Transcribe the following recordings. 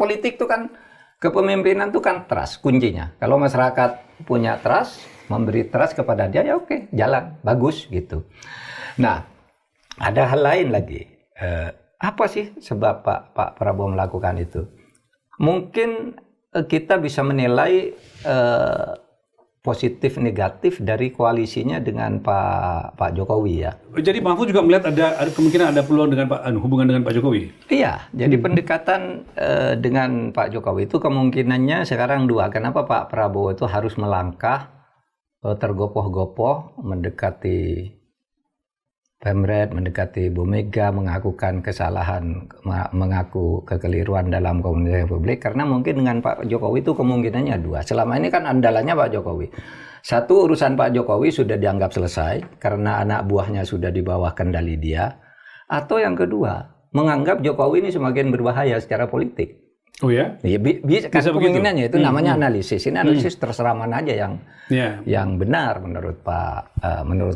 politik itu kan, kepemimpinan itu kan trust kuncinya. Kalau masyarakat punya trust, memberi trust kepada dia, ya oke, jalan, bagus gitu. Nah, ada hal lain lagi. Apa sih sebab Pak Prabowo melakukan itu? Mungkin kita bisa menilai positif negatif dari koalisinya dengan Pak Jokowi ya. Jadi Mahfud juga melihat ada kemungkinan ada peluang dengan hubungan dengan Pak Jokowi. Iya, jadi pendekatan dengan Pak Jokowi itu kemungkinannya sekarang dua. Kenapa Pak Prabowo itu harus melangkah tergopoh-gopoh mendekati Pemret, mendekati Bu Mega, mengakukan kesalahan, mengaku kekeliruan dalam komunikasi publik, karena mungkin dengan Pak Jokowi itu kemungkinannya dua. Selama ini kan andalannya Pak Jokowi. Satu, urusan Pak Jokowi sudah dianggap selesai karena anak buahnya sudah di bawah kendali dia. Atau yang kedua, menganggap Jokowi ini semakin berbahaya secara politik. Oh ya? Ya bisa kemungkinannya itu namanya analisis. Ini analisis terserah mana aja yang benar menurut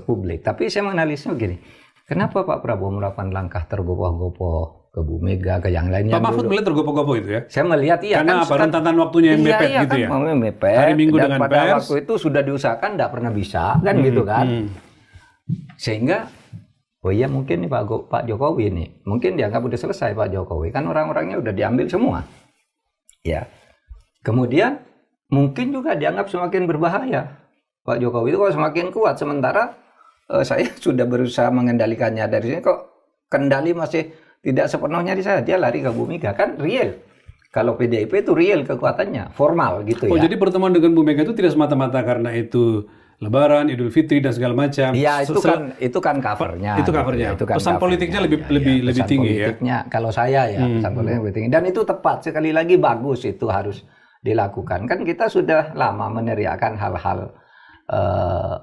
publik. Tapi saya menganalisnya begini. Kenapa Pak Prabowo melakukan langkah tergopoh-gopoh ke Bu Mega, ke yang lainnya? Pak Mahfud melihat tergopoh-gopoh itu ya? Saya melihat iya. Karena apa? Rentan waktunya yang mepet gitu ya? Iya, mepet. Hari Minggu dan dengan pada pers. waktu itu sudah diusahakan, tidak pernah bisa, kan gitu kan? Sehingga oh iya mungkin nih Pak Jokowi nih, mungkin dianggap udah selesai Pak Jokowi, kan orang-orangnya udah diambil semua. Ya, kemudian mungkin juga dianggap semakin berbahaya. Pak Jokowi itu kalau semakin kuat, sementara saya sudah berusaha mengendalikannya dari sini, kok kendali masih tidak sepenuhnya di saya. Dia lari ke Bu Mega, kan real. Kalau PDIP itu real kekuatannya, formal gitu ya. Oh jadi pertemuan dengan Bu Mega itu tidak semata-mata karena itu Lebaran, Idul Fitri dan segala macam. Iya, itu kan covernya. Itu covernya. Gitu, kan pesan politiknya lebih tinggi politiknya, ya. Kalau saya ya, pesan politiknya lebih tinggi. Dan itu tepat, sekali lagi bagus itu harus dilakukan. Kan kita sudah lama meneriakan hal-hal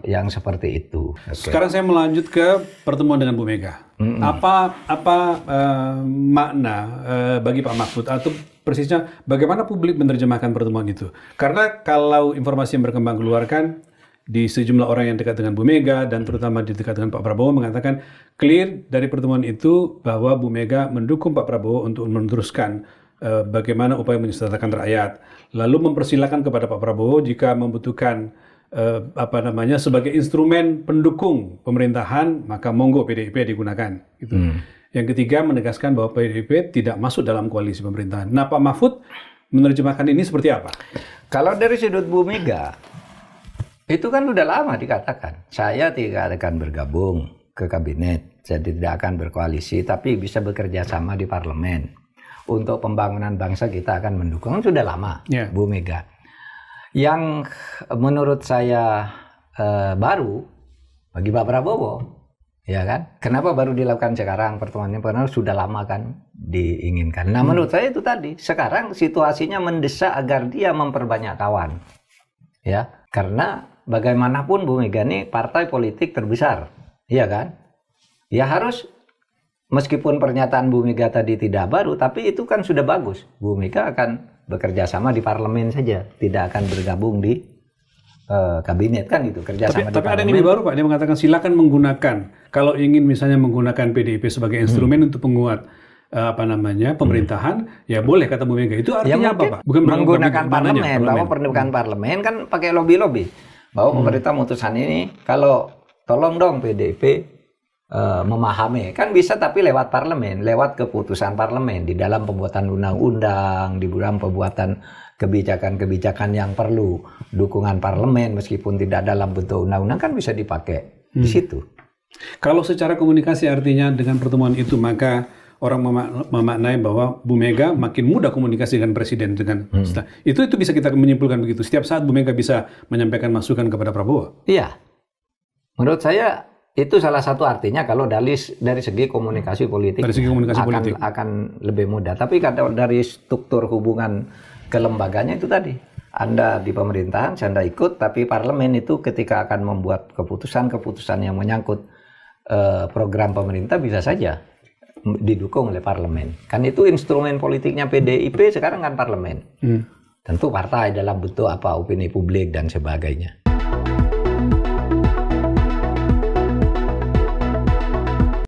yang seperti itu. Sekarang saya melanjut ke pertemuan dengan Bu Mega. Apa makna bagi Pak Mahfud atau persisnya bagaimana publik menerjemahkan pertemuan itu? Karena kalau informasi yang berkembang keluarkan di sejumlah orang yang dekat dengan Bu Mega dan terutama di dekat dengan Pak Prabowo mengatakan clear dari pertemuan itu bahwa Bu Mega mendukung Pak Prabowo untuk meneruskan bagaimana upaya menyejahterakan rakyat, lalu mempersilahkan kepada Pak Prabowo jika membutuhkan sebagai instrumen pendukung pemerintahan maka monggo PDIP digunakan. Gitu. Yang ketiga menegaskan bahwa PDIP tidak masuk dalam koalisi pemerintahan. Nah Pak Mahfud menerjemahkan ini seperti apa? Kalau dari sudut Bu Mega itu kan udah lama dikatakan, saya tidak akan bergabung ke kabinet, saya tidak akan berkoalisi, tapi bisa bekerja sama di parlemen. Untuk pembangunan bangsa kita akan mendukung, sudah lama Bu Mega. Yang menurut saya baru bagi Pak Prabowo, ya kan? Kenapa baru dilakukan sekarang pertemuannya? Karena sudah lama kan diinginkan. Nah menurut saya itu tadi, sekarang situasinya mendesak agar dia memperbanyak kawan. Ya, karena bagaimanapun Bu Mega ini partai politik terbesar, iya kan? Ya harus, meskipun pernyataan Bu Mega tadi tidak baru, tapi itu kan sudah bagus. Bu Mega akan bekerja sama di parlemen saja, tidak akan bergabung di kabinet kan gitu, kerjasama di parlemen. Tapi ada yang lebih baru Pak, dia mengatakan silakan menggunakan, kalau ingin misalnya menggunakan PDIP sebagai instrumen untuk penguat pemerintahan, ya boleh kata Bu Mega. Itu artinya apa Pak? Bukan menggunakan parlemen, bahwa pernikahan parlemen kan pakai lobby-lobby. Bahwa pemerintah memutuskan ini, kalau tolong dong PDIP memahami, kan bisa tapi lewat parlemen, lewat keputusan parlemen, di dalam pembuatan undang-undang, di dalam pembuatan kebijakan-kebijakan yang perlu dukungan parlemen, meskipun tidak dalam bentuk undang-undang kan bisa dipakai di situ. Kalau secara komunikasi artinya dengan pertemuan itu, maka orang memaknai bahwa Bu Mega makin mudah komunikasi dengan Presiden dengan itu bisa kita menyimpulkan begitu. Setiap saat Bu Mega bisa menyampaikan masukan kepada Prabowo. Iya, menurut saya itu salah satu artinya kalau dari segi komunikasi politik, akan lebih mudah. Tapi kalau dari struktur hubungan kelembaganya itu tadi, Anda di pemerintahan, Anda ikut, tapi parlemen itu ketika akan membuat keputusan-keputusan yang menyangkut program pemerintah bisa saja didukung oleh parlemen. Kan itu instrumen politiknya PDIP sekarang kan parlemen. Tentu partai dalam bentuk opini publik dan sebagainya.